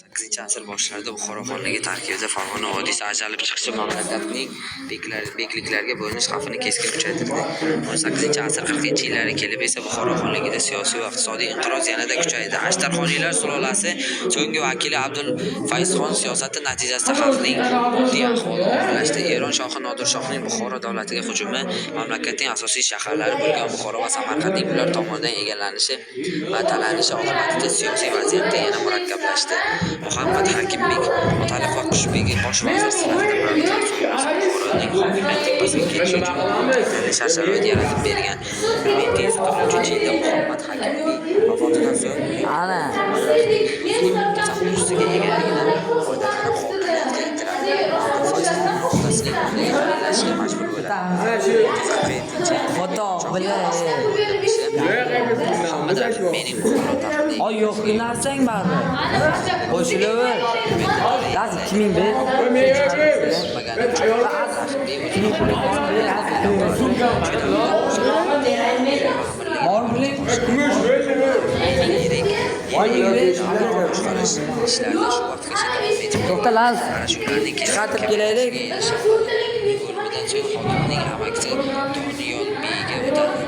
8-asr boshlarida Buxoro xonligi tarkibida Farg'ona vodiysi ajralib chiqishi mamlakatning bekliklarga bo'linish xavfini keskin kuchaytirdi. 18-asr 40-yillariga kelib esa Buxoro xonligida siyosiy va iqtisodiy inqiroz yanada kuchaydi. Ashtarxoniylar sulolasi so'nggi vakili Abdulfayzxon siyosati natijasida xalqning moddiy ahvoli og'irlashdi. Eron shohi Nodir shohning Buxoro davlatiga hujumi mamlakatning asosiy shaharlari bo'lgan Buxoro va Samarqandning ular tomonidan egallanishi va talanishi oqibatida siyosiy vaziyat yana murakkablashdi. Muhammad Hakimbek Otaliq va Qushbegi bosh vazir sifatida Buxoroning hokimiyat tepasiga ketish uchun shart-sharoit yaratib bergan. 1943-yilda Muhammad Hakimbek vafotidan so'ng ustiga egaligidan foydalanib hokimiyatga intiladi. Otasining o'rniga xayrlashishga majbur bo'ladi. Mening Buxoro taxtiga yo'q narsang baribir. Qo'shilaver. Laz kiming ber? To'xta Laz. Chiqarib kelaylik. Hokimning amakisi Doniyol Beyga o'tadi.